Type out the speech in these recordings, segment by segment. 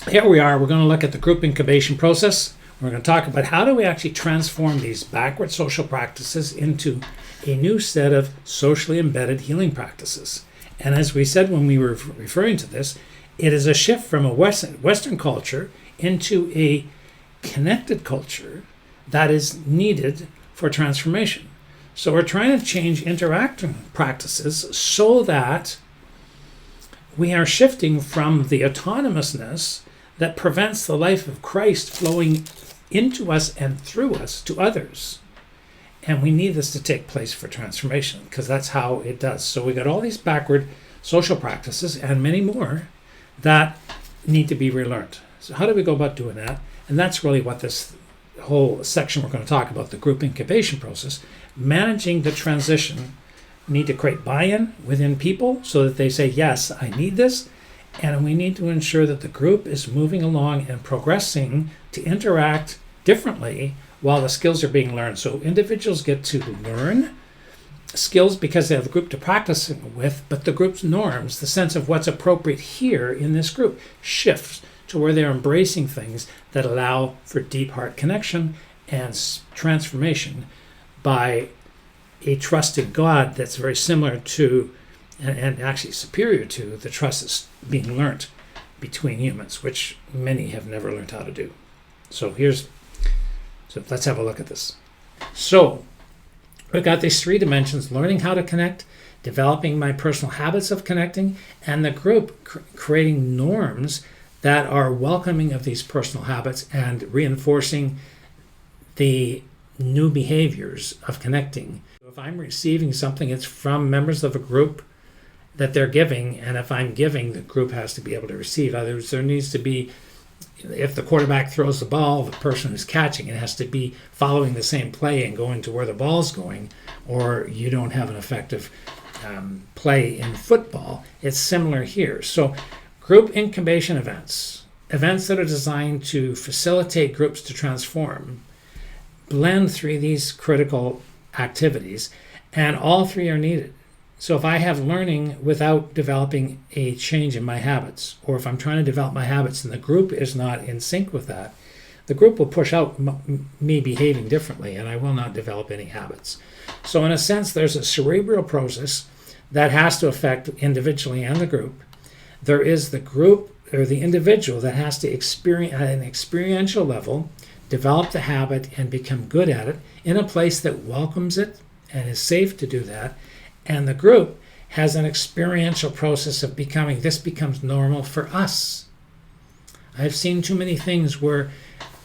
here we are. We're going to look at the group incubation process. We're going to talk about how do we actually transform these backward social practices into a new set of socially embedded healing practices. And as we said when we were referring to this, it is a shift from a Western culture into a connected culture that is needed for transformation. So we're trying to change interacting practices so that we are shifting from the autonomousness that prevents the life of Christ flowing into us and through us to others. And we need this to take place for transformation because that's how it does. So we got all these backward social practices and many more that need to be relearned. So how do we go about doing that? And that's really what this whole section we're going to talk about, the group incubation process. Managing the transition, we need to create buy-in within people so that they say, yes, I need this. And we need to ensure that the group is moving along and progressing to interact differently while the skills are being learned. So individuals get to learn skills because they have a group to practice with, but the group's norms, the sense of what's appropriate here in this group, shifts to where they're embracing things that allow for deep heart connection and transformation by a trusted God that's very similar to and actually superior to the trust that's being learnt between humans, which many have never learned how to do. So let's have a look at this. So we've got these three dimensions: learning how to connect, developing my personal habits of connecting, and the group creating norms that are welcoming of these personal habits and reinforcing the new behaviors of connecting. If I'm receiving something, it's from members of a group that they're giving, and if I'm giving, the group has to be able to receive. Others, there needs to be, if the quarterback throws the ball, the person who's catching it has to be following the same play and going to where the ball's going, or you don't have an effective play in football. It's similar here. So group incubation events that are designed to facilitate groups to transform, blend through these critical activities, and all three are needed. So if I have learning without developing a change in my habits, or if I'm trying to develop my habits and the group is not in sync with that, the group will push out me behaving differently and I will not develop any habits. So in a sense, there's a cerebral process that has to affect individually and the group. There is the group or the individual that has to experience at an experiential level, develop the habit and become good at it in a place that welcomes it and is safe to do that. And the group has an experiential process of becoming, this becomes normal for us. I've seen too many things where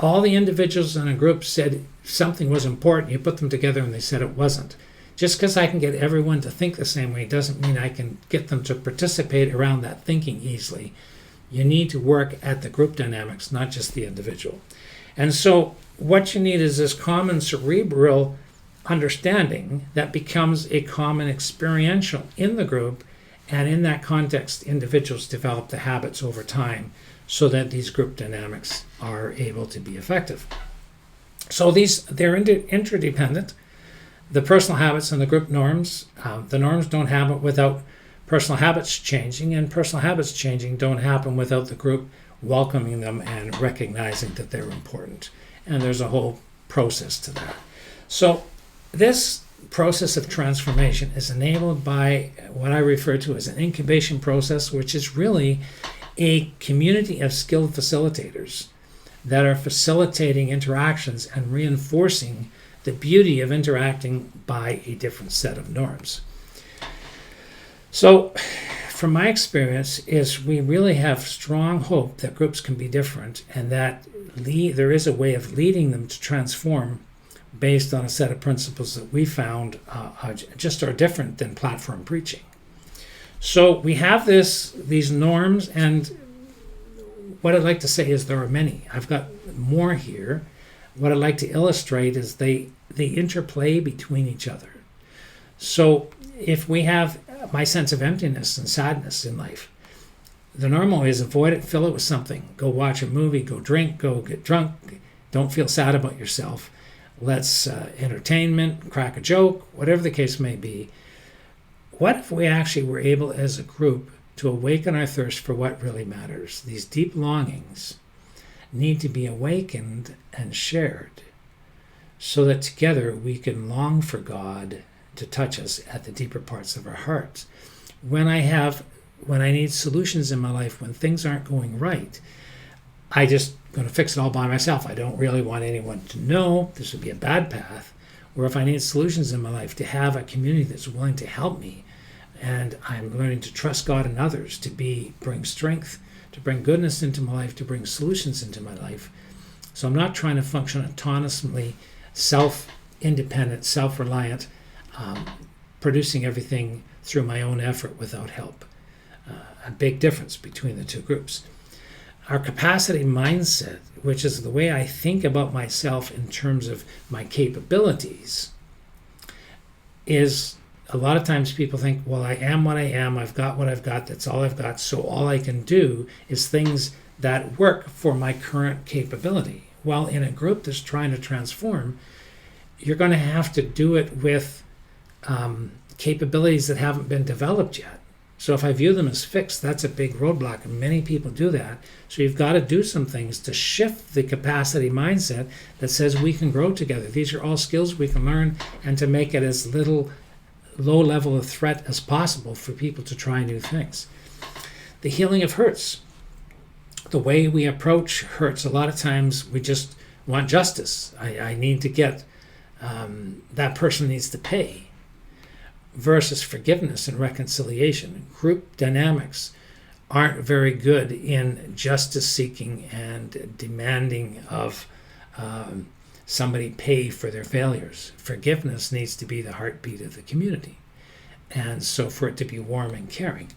all the individuals in a group said something was important. You put them together and they said it wasn't. Just because I can get everyone to think the same way doesn't mean I can get them to participate around that thinking easily. You need to work at the group dynamics, not just the individual. And so what you need is this common cerebral understanding that becomes a common experiential in the group, and in that context individuals develop the habits over time so that these group dynamics are able to be effective. So they're interdependent, the personal habits and the group norms. The norms don't happen without personal habits changing, and personal habits changing don't happen without the group welcoming them and recognizing that they're important. And there's a whole process to that. So this process of transformation is enabled by what I refer to as an incubation process, which is really a community of skilled facilitators that are facilitating interactions and reinforcing the beauty of interacting by a different set of norms. So from my experience is we really have strong hope that groups can be different and that there is a way of leading them to transform based on a set of principles that we found just are different than platform preaching. So we have these norms, and what I'd like to say is there are many. I've got more here. What I'd like to illustrate is they interplay between each other. So if we have my sense of emptiness and sadness in life, the normal is avoid it, fill it with something. Go watch a movie, go drink, go get drunk. Don't feel sad about yourself. Let's entertainment, crack a joke, whatever the case may be. What if we actually were able as a group to awaken our thirst for what really matters. These deep longings need to be awakened and shared so that together we can long for God to touch us at the deeper parts of our hearts. When I need solutions in my life, when things aren't going right, I just going to fix it all by myself. I don't really want anyone to know. This would be a bad path. Or if I need solutions in my life, to have a community that's willing to help me. And I'm learning to trust God and others to bring strength, to bring goodness into my life, to bring solutions into my life. So I'm not trying to function autonomously, self-independent, self-reliant, producing everything through my own effort without help. A big difference between the two groups. Our capacity mindset, which is the way I think about myself in terms of my capabilities, is a lot of times people think, well, I am what I am, I've got what I've got, that's all I've got, so all I can do is things that work for my current capability. Well, in a group that's trying to transform, you're going to have to do it with capabilities that haven't been developed yet. So if I view them as fixed, that's a big roadblock, and many people do that. So you've got to do some things to shift the capacity mindset that says we can grow together. These are all skills we can learn, and to make it as low level of threat as possible for people to try new things. The healing of hurts. The way we approach hurts, a lot of times we just want justice. I need to get, that person needs to pay. Versus forgiveness and reconciliation. Group dynamics aren't very good in justice seeking and demanding of somebody pay for their failures. Forgiveness needs to be the heartbeat of the community, and so for it to be warm and caring.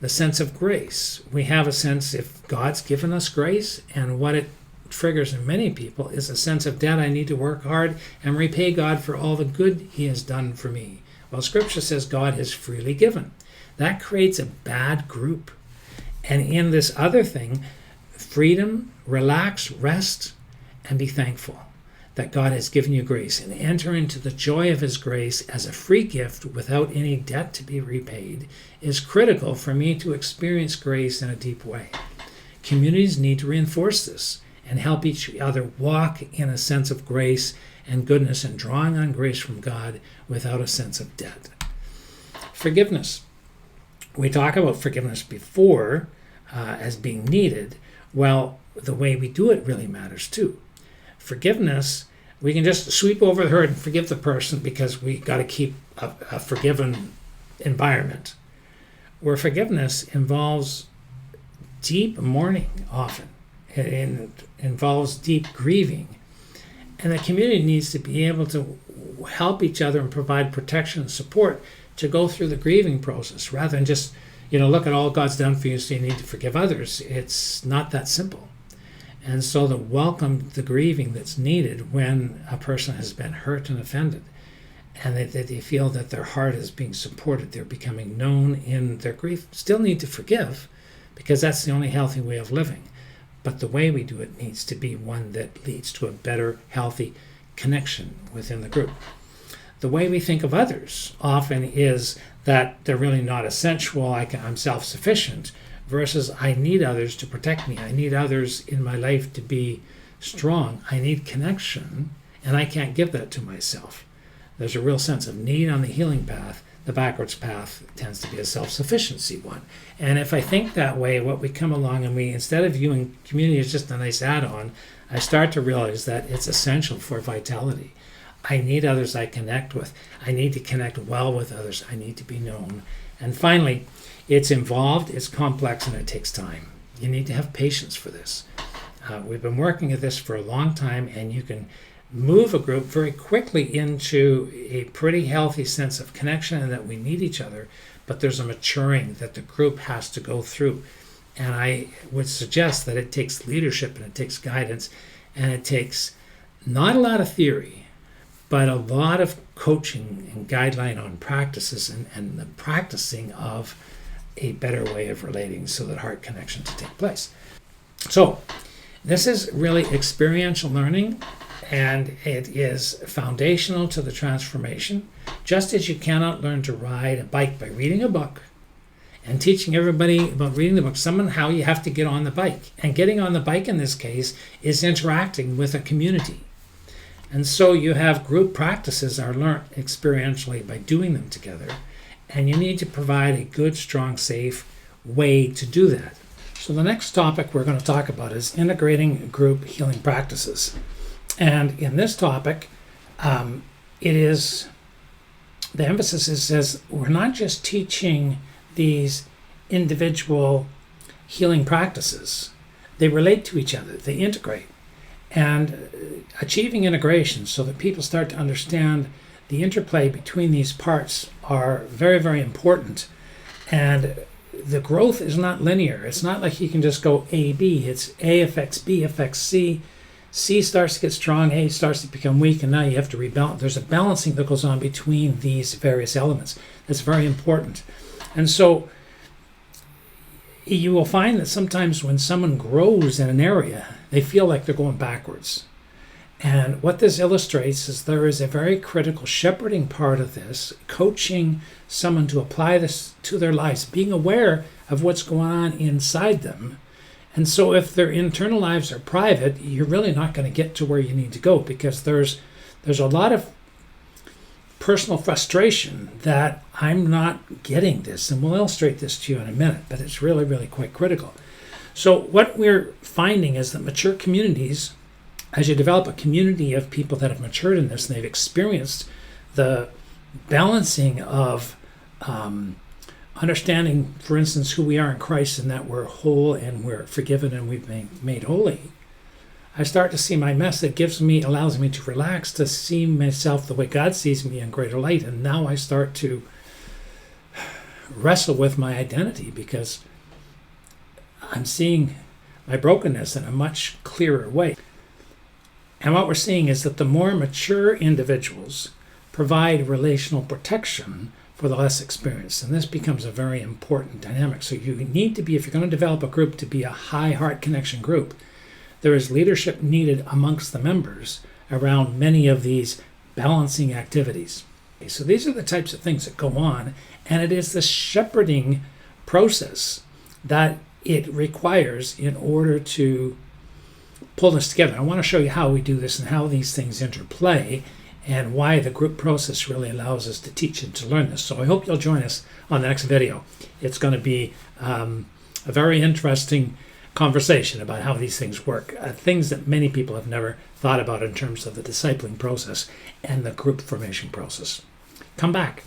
The sense of grace. We have a sense, if God's given us grace, and what it triggers in many people is a sense of debt. I need to work hard and repay God for all the good he has done for me. Well, Scripture says God has freely given. That creates a bad group. And in this other thing, freedom, relax, rest, and be thankful that God has given you grace, and enter into the joy of his grace as a free gift without any debt to be repaid is critical for me to experience grace in a deep way. Communities need to reinforce this and help each other walk in a sense of grace and goodness and drawing on grace from God without a sense of debt. Forgiveness. We talk about forgiveness before as being needed. Well, the way we do it really matters too. Forgiveness, we can just sweep over the hurt and forgive the person because we got to keep a forgiven environment. Where forgiveness involves deep mourning often. It involves deep grieving. And the community needs to be able to help each other and provide protection and support to go through the grieving process rather than just, look at all God's done for you, so you need to forgive others. It's not that simple. And so to welcome the grieving that's needed when a person has been hurt and offended, and that they feel that their heart is being supported, they're becoming known in their grief. Still need to forgive, because that's the only healthy way of living. But the way we do it needs to be one that leads to a better, healthy connection within the group. The way we think of others often is that they're really not essential, I'm self-sufficient, versus I need others to protect me. I need others in my life to be strong. I need connection, and I can't give that to myself. There's a real sense of need on the healing path. The backwards path tends to be a self-sufficiency one. And if I think that way, what we come along and instead of viewing community as just a nice add-on, I start to realize that it's essential for vitality. I need others I connect with. I need to connect well with others. I need to be known. And finally, it's involved, it's complex, and it takes time. You need to have patience for this. We've been working at this for a long time, and you can move a group very quickly into a pretty healthy sense of connection and that we need each other, but there's a maturing that the group has to go through. And I would suggest that it takes leadership and it takes guidance and it takes not a lot of theory, but a lot of coaching and guideline on practices and the practicing of a better way of relating so that heart connection to take place. So this is really experiential learning, and it is foundational to the transformation. Just as you cannot learn to ride a bike by reading a book, and teaching everybody about reading the book, somehow you have to get on the bike. And getting on the bike in this case is interacting with a community. And so you have group practices are learned experientially by doing them together. And you need to provide a good, strong, safe way to do that. So the next topic we're going to talk about is integrating group healing practices. And in this topic, the emphasis is we're not just teaching these individual healing practices. They relate to each other. They integrate. And achieving integration so that people start to understand the interplay between these parts are very, very important. And the growth is not linear. It's not like you can just go A, B. It's A affects B affects C. C starts to get strong, A starts to become weak, and now you have to rebalance. There's a balancing that goes on between these various elements. That's very important. And so you will find that sometimes when someone grows in an area, they feel like they're going backwards. And what this illustrates is there is a very critical shepherding part of this, coaching someone to apply this to their lives, being aware of what's going on inside them. And so if their internal lives are private, you're really not going to get to where you need to go, because there's a lot of personal frustration that I'm not getting this. And we'll illustrate this to you in a minute, but it's really, really quite critical. So what we're finding is that mature communities, as you develop a community of people that have matured in this and they've experienced the balancing of understanding, for instance, who we are in Christ and that we're whole and we're forgiven and we've been made holy, I start to see my mess that allows me to relax, to see myself the way God sees me in greater light. And now I start to wrestle with my identity because I'm seeing my brokenness in a much clearer way. And what we're seeing is that the more mature individuals provide relational protection for the less experienced. And this becomes a very important dynamic. So you need to be, if you're going to develop a group, to be a high heart connection group. There is leadership needed amongst the members around many of these balancing activities. So these are the types of things that go on, and it is the shepherding process that it requires in order to pull this together. I want to show you how we do this and how these things interplay and why the group process really allows us to teach and to learn this. So I hope you'll join us on the next video. It's going to be a very interesting conversation about how these things work, things that many people have never thought about in terms of the discipling process and the group formation process. Come back.